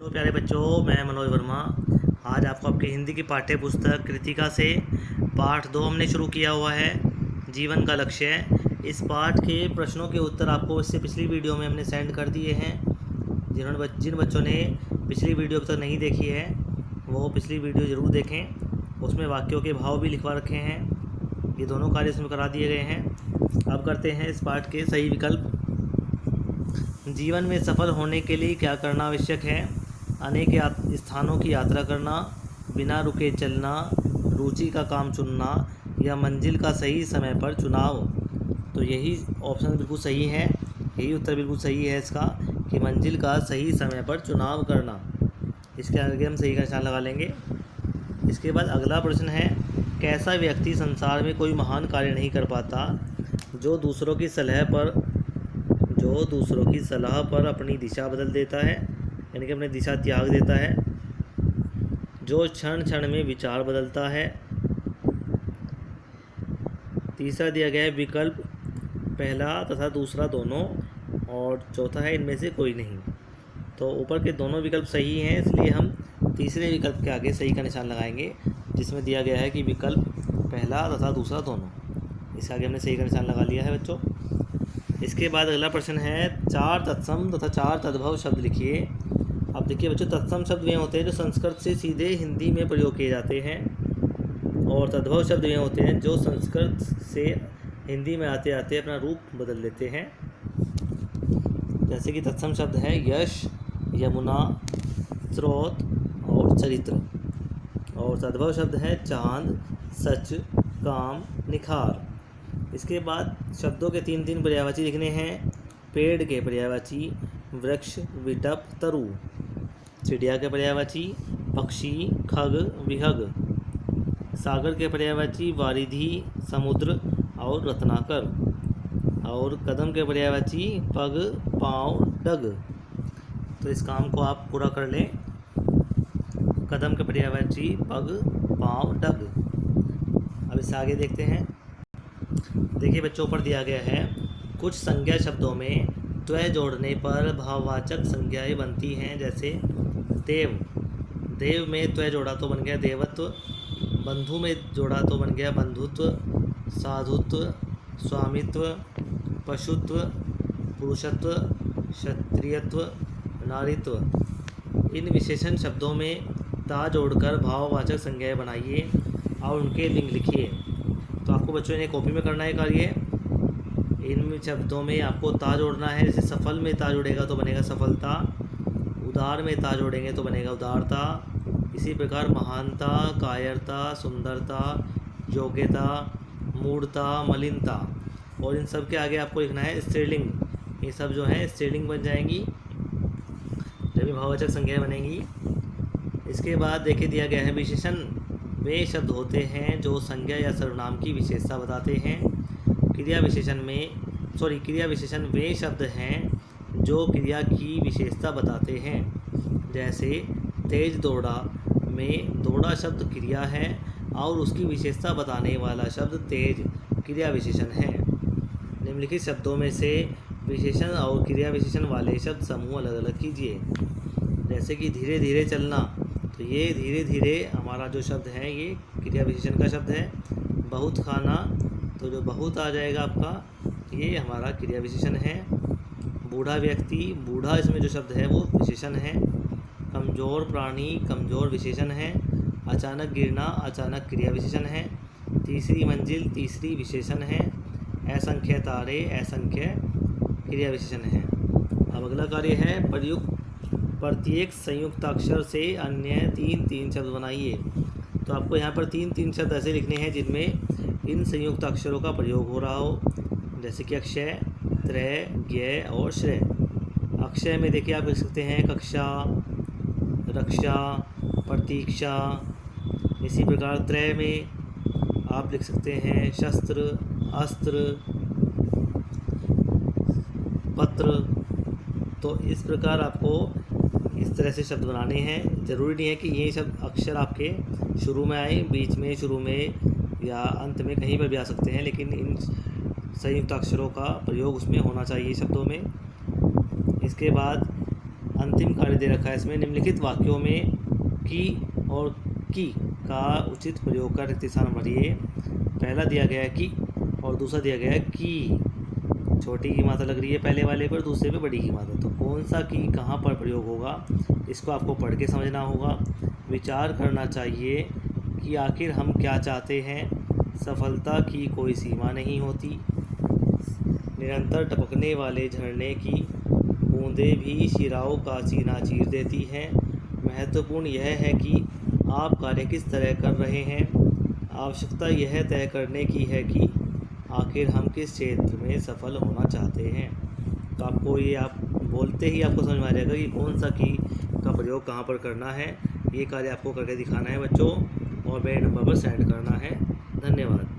तो प्यारे बच्चों, मैं मनोज वर्मा आज आपको आपकी हिंदी की पाठ्य पुस्तक कृतिका से पाठ 2 हमने शुरू किया हुआ है, जीवन का लक्ष्य। इस पाठ के प्रश्नों के उत्तर आपको इससे पिछली वीडियो में हमने सेंड कर दिए हैं। जिन बच्चों ने पिछली वीडियो अब तक नहीं देखी है वो पिछली वीडियो ज़रूर देखें। उसमें वाक्यों के भाव भी लिखवा रखे हैं, ये दोनों कार्य इसमें करा दिए गए हैं। अब करते हैं इस पाठ के सही विकल्प। जीवन में सफल होने के लिए क्या करना आवश्यक है? अनेक स्थानों की यात्रा करना, बिना रुके चलना, रुचि का काम चुनना या मंजिल का सही समय पर चुनाव। तो यही ऑप्शन बिल्कुल सही है, यही उत्तर बिल्कुल सही है इसका कि मंजिल का सही समय पर चुनाव करना। इसके आगे हम सही का निशान लगा लेंगे। इसके बाद अगला प्रश्न है, कैसा व्यक्ति संसार में कोई महान कार्य नहीं कर पाता? जो दूसरों की सलाह पर अपनी दिशा बदल देता है, यानी कि अपनी दिशा त्याग देता है। जो क्षण क्षण में विचार बदलता है। तीसरा दिया गया है विकल्प पहला तथा दूसरा दोनों, और चौथा है इनमें से कोई नहीं। तो ऊपर के दोनों विकल्प सही हैं, इसलिए हम तीसरे विकल्प के आगे सही का निशान लगाएंगे, जिसमें दिया गया है कि विकल्प पहला तथा दूसरा दोनों। इसके आगे हमने सही का निशान लगा लिया है बच्चों। इसके बाद अगला प्रश्न है, 4 तत्सम तथा 4 तद्भव शब्द लिखिए। अब देखिए बच्चों, तत्सम शब्द वे होते हैं जो संस्कृत से सीधे हिंदी में प्रयोग किए जाते हैं, और तद्भव शब्द वे होते हैं जो संस्कृत से हिंदी में आते आते अपना रूप बदल लेते हैं। जैसे कि तत्सम शब्द है यश, यमुना, स्रोत और चरित्र, और तद्भव शब्द है चांद, सच, काम, निखार। इसके बाद शब्दों के 3 पर्यायवाची लिखने हैं। पेड़ के पर्यायवाची वृक्ष, विटप, तरु। चिड़िया के पर्यायवाची पक्षी, खग, विहग। सागर के पर्यायवाची वारिधि, समुद्र और रत्नाकर। और कदम के पर्यायवाची पग, पाँव, डग। तो इस काम को आप पूरा कर लें। कदम के पर्यायवाची पग, पाँव, डग। अब इससे आगे देखते हैं। देखिए बच्चों, ऊपर दिया गया है, कुछ संज्ञा शब्दों में त्वय जोड़ने पर भाववाचक संज्ञाएं बनती हैं। जैसे देव, देव में त्वय जोड़ा तो बन गया देवत्व। बंधु में जोड़ा तो बन गया बंधुत्व। साधुत्व, स्वामित्व, पशुत्व, पुरुषत्व, क्षत्रियत्व, नारीत्व। इन विशेषण शब्दों में ता जोड़कर भाववाचक संज्ञाएं बनाइए और उनके लिंग लिखिए। तो आपको बच्चों ने कॉपी में करना है कार्य। इन शब्दों में आपको ता जोड़ना है। जैसे सफल में ता जोड़ेगा तो बनेगा सफलता, उदार में ता जोड़ेंगे तो बनेगा उदारता। इसी प्रकार महानता, कायरता, सुंदरता, योग्यता, मूढ़ता, मलिनता। और इन सब के आगे आपको लिखना है स्त्रीलिंग। ये सब जो है स्त्रीलिंग बन जाएंगी जब भी भाववाचक संज्ञाएं बनेंगी। इसके बाद देखिए दिया गया है, विशेषण वे शब्द होते हैं जो संज्ञा या सर्वनाम की विशेषता बताते हैं। क्रिया विशेषण वे शब्द हैं जो क्रिया की विशेषता बताते हैं। जैसे तेज दौड़ा में दौड़ा शब्द क्रिया है और उसकी विशेषता बताने वाला शब्द तेज क्रिया विशेषण है। निम्नलिखित शब्दों में से विशेषण और क्रिया विशेषण वाले शब्द समूह अलग अलग कीजिए। जैसे कि धीरे धीरे चलना, तो ये धीरे धीरे हमारा जो शब्द है ये क्रिया विशेषण का शब्द है। बहुत खाना, तो जो बहुत आ जाएगा आपका, ये हमारा क्रिया विशेषण है। बूढ़ा व्यक्ति, बूढ़ा इसमें जो शब्द है वो विशेषण है। कमज़ोर प्राणी, कमज़ोर विशेषण है। अचानक गिरना, अचानक क्रिया विशेषण है। तीसरी मंजिल, तीसरी विशेषण है। असंख्य तारे, असंख्य क्रिया विशेषण है। अब अगला कार्य है, प्रत्येक संयुक्ताक्षर से अन्य 3 शब्द बनाइए। तो आपको यहाँ पर 3 शब्द ऐसे लिखने हैं जिनमें इन संयुक्त अक्षरों का प्रयोग हो रहा हो। जैसे कि अक्षय, त्रय, ज्ञ और श्रेय। अक्षय में देखिए आप लिख सकते हैं कक्षा, रक्षा, प्रतीक्षा। इसी प्रकार त्रय में आप लिख सकते हैं शस्त्र, अस्त्र, पत्र। तो इस प्रकार आपको इस तरह से शब्द बनाने हैं। ज़रूरी नहीं है कि ये शब्द अक्षर आपके शुरू में आए, बीच में, शुरू में या अंत में, कहीं पर भी आ सकते हैं, लेकिन इन संयुक्त अक्षरों का प्रयोग उसमें होना चाहिए शब्दों में। इसके बाद अंतिम कार्य दे रखा है इसमें। निम्नलिखित वाक्यों में की और की का उचित प्रयोग कर रिक्त स्थान भरिए। पहला दिया गया है की और दूसरा दिया गया है की। छोटी की मात्रा लग रही है पहले वाले पर, दूसरे पे बड़ी की मात्रा। तो कौन सा की कहाँ पर प्रयोग होगा इसको आपको पढ़ के समझना होगा। विचार करना चाहिए कि आखिर हम क्या चाहते हैं। सफलता की कोई सीमा नहीं होती। निरंतर टपकने वाले झरने की बूंदें भी शिराओं का सीना चीर देती हैं। महत्वपूर्ण यह है कि आप कार्य किस तरह कर रहे हैं। आवश्यकता यह तय करने की है कि आखिर हम किस क्षेत्र में सफल होना चाहते हैं। तो आपको ये आप बोलते ही आपको समझ में आ जाएगा कि कौन सा की का प्रयोग कहाँ पर करना है। ये कार्य आपको करके दिखाना है बच्चों और मेरे नंबर पर सेंड करना है। धन्यवाद।